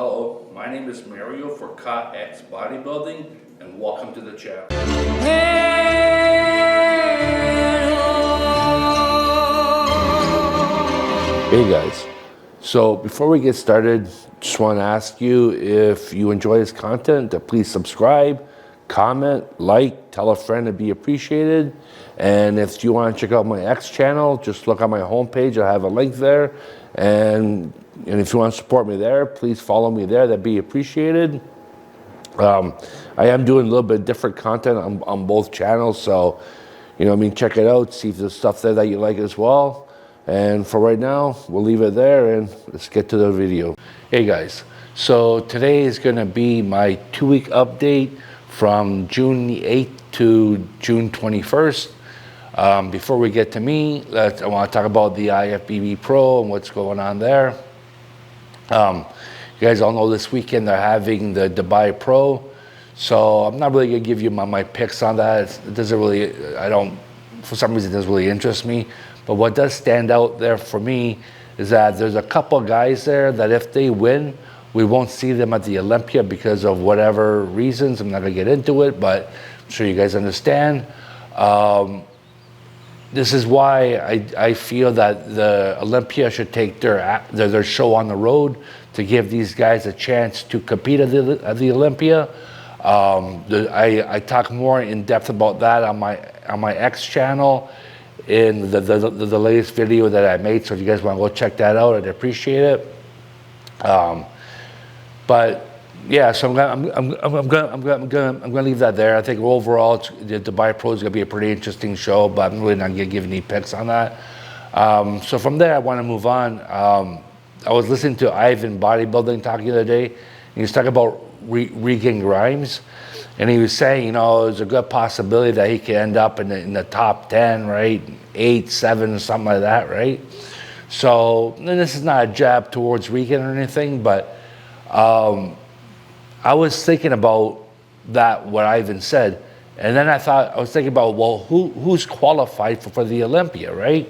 Hello, my name is Mario for X Bodybuilding, and welcome to the channel. Hey guys, so before we get started, just want to ask you if you enjoy this content to please subscribe, comment, like, tell a friend, to be appreciated. And if you want to check out my X channel, just look on my homepage. I have a link there. And if you want to support me there, please follow me there. That'd be appreciated. I am doing a little bit different content on both channels. So, check it out. See if there's stuff there that you like as well. And for right now, we'll leave it there and let's get to the video. Hey guys, so today is going to be my 2-week update from June 8th to June 21st. Before we get to me, I want to talk about the IFBB Pro and what's going on there. You guys all know this weekend they're having the Dubai Pro, so I'm not really going to give you my picks on that. It doesn't really, for some reason it doesn't really interest me. But what does stand out there for me is that there's a couple guys there that if they win, we won't see them at the Olympia because of whatever reasons. I'm not going to get into it, but I'm sure you guys understand. This is why I feel that the Olympia should take their show on the road to give these guys a chance to compete at the Olympia. I talk more in depth about that on my X channel in the latest video that I made. So if you guys want to go check that out, I'd appreciate it. But yeah, so I'm gonna leave that there. I think overall the Dubai Pro is gonna be a pretty interesting show, but I'm really not gonna give any picks on that. So from there, I want to move on. I was listening to Ivan Bodybuilding talking the other day, and he was talking about Regan Grimes, and he was saying, there's a good possibility that he could end up in the top 10, right? 8, 7, something like that, right? So, and this is not a jab towards Regan or anything, but I was thinking about that, what Ivan said, and then I was thinking about, well, who's qualified for the Olympia, right?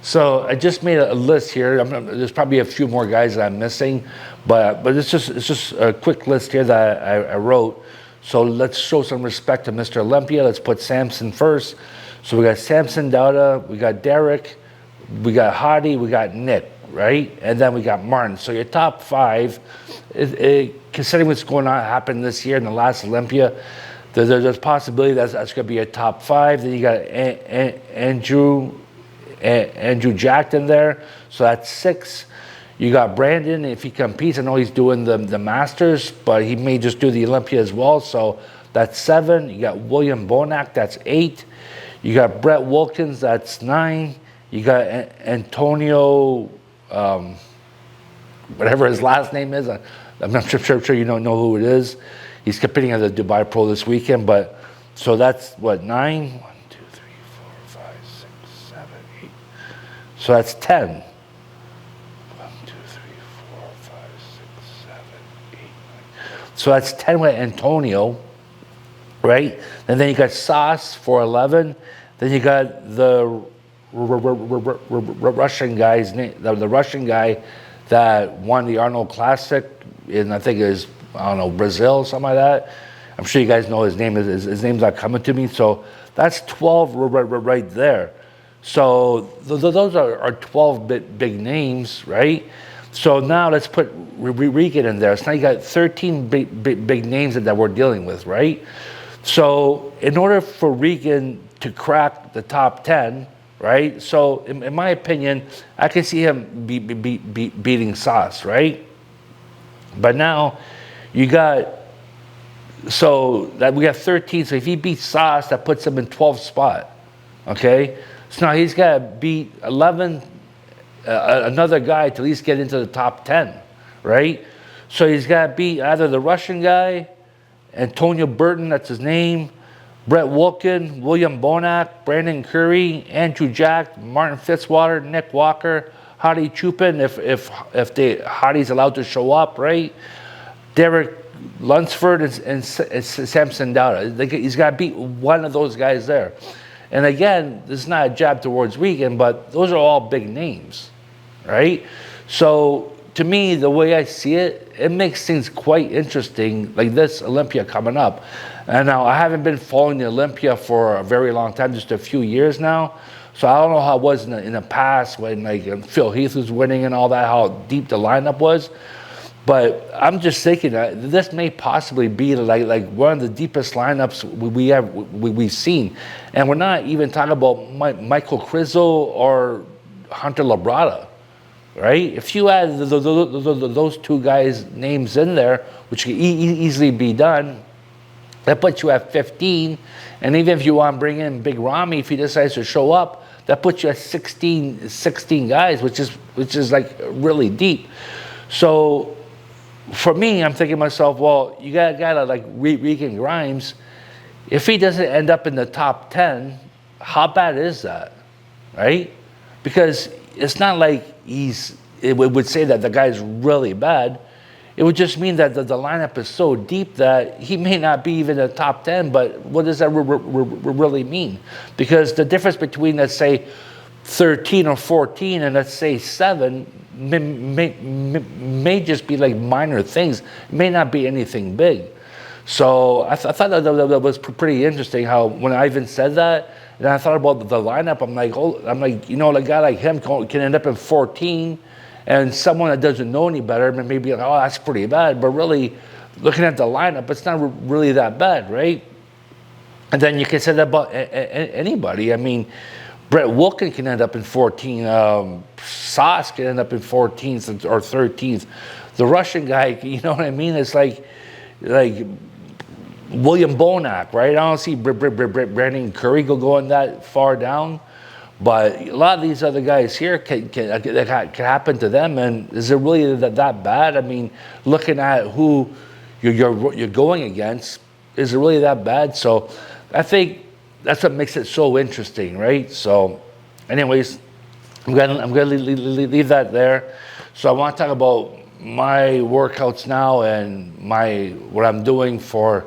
So I just made a list here. There's probably a few more guys that I'm missing, but it's just a quick list here that I wrote. So let's show some respect to Mr. Olympia. Let's put Samson first. So we got Samson Dauda, we got Derek, we got Hadi, we got Nick, right? And then we got Martin. So your top 5, considering what's happened this year in the last Olympia, there's a possibility that's going to be a top 5. Then you got Andrew Jackson there, so that's 6. You got Brandon, if he competes. I know he's doing the Masters, but he may just do the Olympia as well, so that's 7. You got William Bonac, that's 8. You got Brett Wilkins, that's 9. You got Antonio, whatever his last name is. I'm not sure you don't know who it is. He's competing at the Dubai Pro this weekend, but so that's what, 9? 1, 2, 3, 4, 5, 6, 7, 8. So that's 10. 1, 2, 3, 4, 5, 6, 7, 8, 9. So that's 10 with Antonio, right? And then you got Sauce for 11. Then you got the Russian guy's name, the Russian guy that won the Arnold Classic in, I think it was, Brazil, something like that. I'm sure you guys know his name. His name's not coming to me. So that's 12 right there. So those are 12 big names, right? So now let's put Regan in there. So now you got 13 big names that we're dealing with, right? So in order for Regan to crack the top 10, right? So in my opinion, I can see him beating Sauce, right? But now you got, so that we got 13. So if he beats Sauce, that puts him in 12th spot. Okay. So now he's got to beat 11, another guy to at least get into the top 10, right? So he's got to beat either the Russian guy, Antonio Burton, that's his name, Brett Wilkin, William Bonac, Brandon Curry, Andrew Jack, Martin Fitzwater, Nick Walker, Hadi Chupin, if Hadi's allowed to show up, right? Derek Lunsford and Samson Dauda. He's got to beat one of those guys there. And again, this is not a jab towards Regan, but those are all big names, right? So to me, the way I see it, it makes things quite interesting, like this Olympia coming up. And now I haven't been following the Olympia for a very long time, just a few years now. So I don't know how it was in the past when like Phil Heath was winning and all that, how deep the lineup was. But I'm just thinking that this may possibly be like one of the deepest lineups we've seen. And we're not even talking about Michael Krizzle or Hunter Labrada, right? If you add those two guys' names in there, which can easily be done, that puts you at 15. And even if you want to bring in Big Ramy, if he decides to show up, that puts you at 16 guys, which is like really deep. So for me, I'm thinking to myself, well, you got a guy like Regan Grimes. If he doesn't end up in the top 10, how bad is that, right? Because it's not like it would say that the guy's really bad. It would just mean that the lineup is so deep that he may not be even in the top 10, but what does that really mean? Because the difference between, let's say, 13 or 14 and let's say 7 may just be like minor things. It may not be anything big. So I thought that was pretty interesting how when Ivan said that, and I thought about the lineup, I'm like, you know, a guy like him can end up in 14, and someone that doesn't know any better maybe like, oh, that's pretty bad. But really, looking at the lineup, it's not really that bad, right? And then you can say that about anybody. I mean, Brett Wilkin can end up in 14. Sauce can end up in 14th or 13th. The Russian guy, you know what I mean? It's like William Bonac, right? I don't see Brandon Curry going that far down. But a lot of these other guys here can happen to them. And is it really that bad? I mean, looking at who you're going against, is it really that bad? So I think that's what makes it so interesting, right? So anyways, I'm gonna leave that there. So I want to talk about my workouts now and what I'm doing for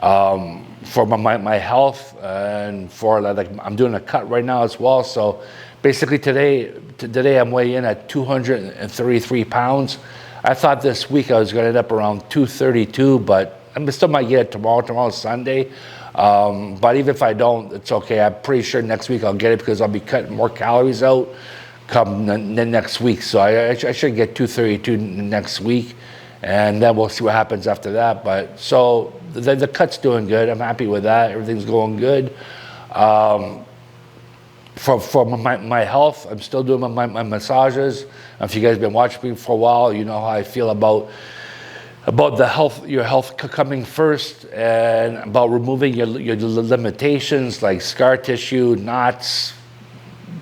my health, and for like I'm doing a cut right now as well. So basically today I'm weighing in at 233 pounds. I thought this week I was going to end up around 232, but I still might get it tomorrow. Tomorrow's Sunday. But even if I don't, it's okay. I'm pretty sure next week I'll get it because I'll be cutting more calories out come next week. So I should get 232 next week, and then we'll see what happens after that. But so the cut's doing good. I'm happy with that. Everything's going good. For my health, I'm still doing my massages. If you guys have been watching me for a while, you know how I feel about the health, your health coming first, and about removing your limitations like scar tissue, knots,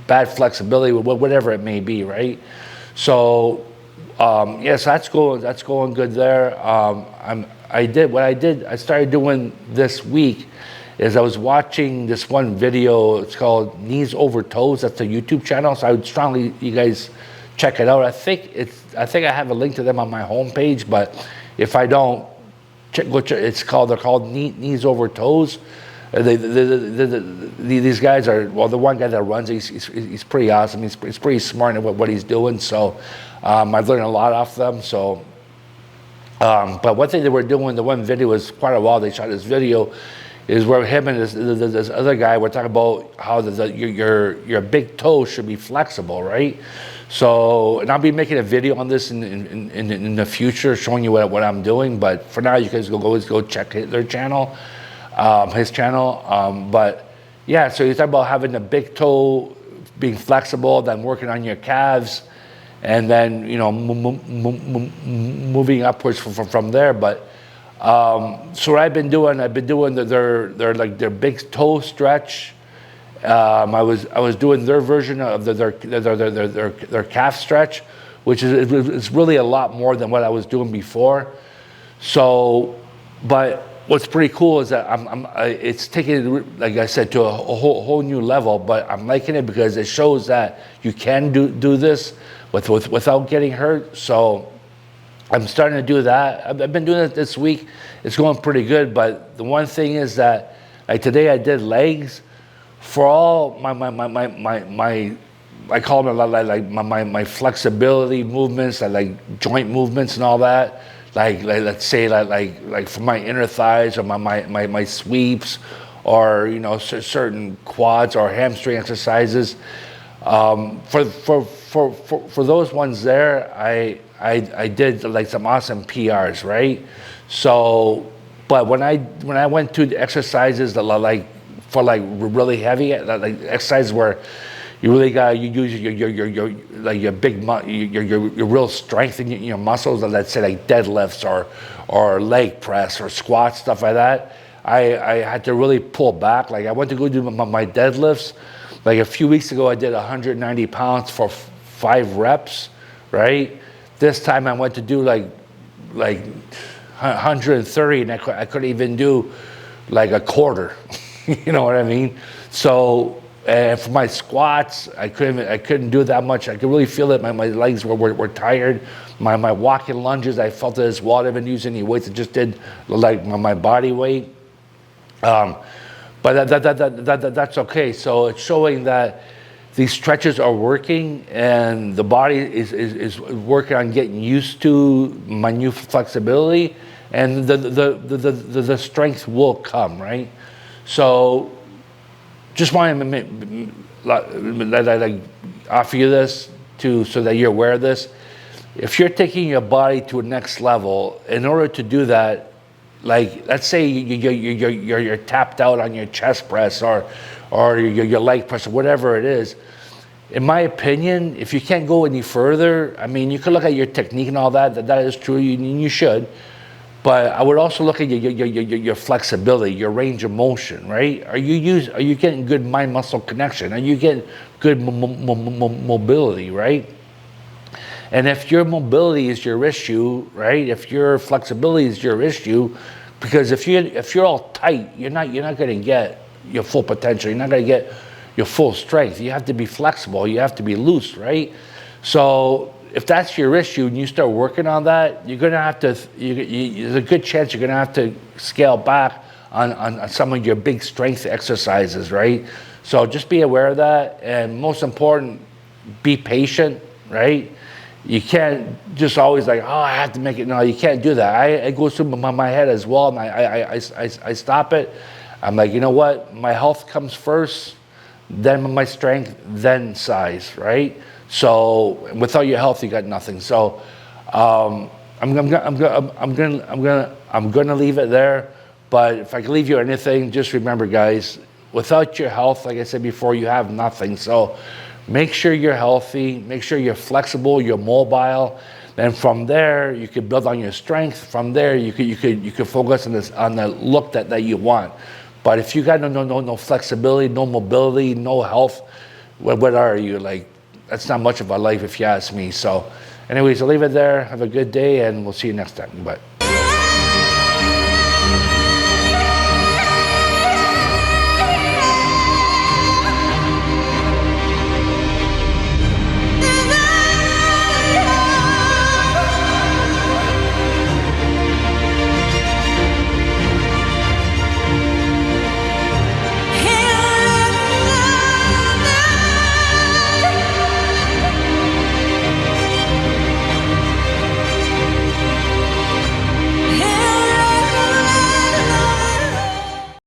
bad flexibility, whatever it may be, right? So yes, that's going good there. I started doing this week is I was watching this one video. It's called Knees Over Toes. That's a YouTube channel. So I would strongly you guys check it out. I think I have a link to them on my homepage, but if I don't, go check. They're called Knees Over Toes. These guys are, well, the one guy that runs, he's pretty awesome. He's pretty smart at what he's doing. So I've learned a lot off them. So, but one thing they were doing, the one video was quite a while. They shot this video, is where him and this other guy were talking about how your big toe should be flexible, right? So, and I'll be making a video on this in the future, showing you what I'm doing. But for now, you guys go check their channel, his channel. But yeah, so you talk about having the big toe being flexible, then working on your calves, and then moving upwards from there. But so what I've been doing their big toe stretch. I was doing their version of their calf stretch, which is really a lot more than what I was doing before. So, but what's pretty cool is that it's taking it, like I said, to a whole new level. But I'm liking it because it shows that you can do this without getting hurt. So I'm starting to do that. I've been doing it this week. It's going pretty good. But the one thing is that, like today, I did legs. For all my I call them like my flexibility movements, like joint movements and all that. Like let's say like for my inner thighs or my sweeps, or certain quads or hamstring exercises. For those ones there, I did like some awesome PRs, right? So, but when I went to the exercises that like for like really heavy, like exercises where you really got you use your like your big your real strength in your muscles, and let's say like deadlifts or leg press or squats, stuff like that. I had to really pull back. Like I went to go do my deadlifts. Like a few weeks ago, I did 190 pounds for 5 reps, right? This time I went to do like 130, and I couldn't even do like a quarter. You know what I mean? So, and for my squats, I couldn't do that much. I could really feel it. My legs were tired. My walking lunges, I felt it as well. I didn't use any weights. I just did like my body weight. But that's okay. So it's showing that these stretches are working, and the body is working on getting used to my new flexibility, and the strength will come, right? So just want to like offer you this so that you're aware of this. If you're taking your body to a next level, in order to do that, like let's say you're tapped out on your chest press or your leg press or whatever it is. In my opinion, if you can't go any further, I mean, you could look at your technique and all that. That is true. You should. But I would also look at your flexibility, your range of motion, right? Are you getting good mind muscle connection? Are you getting good mobility, right? And if your mobility is your issue, right? If your flexibility is your issue, because if you're all tight, you're not going to get your full potential. You're not going to get your full strength. You have to be flexible. You have to be loose, right? So if that's your issue and you start working on that, you're going to have to. There's a good chance you're going to have to scale back on some of your big strength exercises, right? So just be aware of that, and most important, be patient, right? You can't just always like, oh, I have to make it. No, you can't do that. It goes through my head as well, and I stop it. I'm like, you know what? My health comes first, then my strength, then size, right? So without your health, you got nothing. So I'm gonna leave it there. But if I can leave you anything, just remember, guys, without your health, like I said before, you have nothing. So make sure you're healthy, make sure you're flexible, you're mobile. Then from there, you can build on your strength. From there, you could focus on the look that you want. But if you got no flexibility, no mobility, no health, what are you? Like, that's not much of a life if you ask me. So anyways, I'll leave it there. Have a good day, and we'll see you next time. Bye.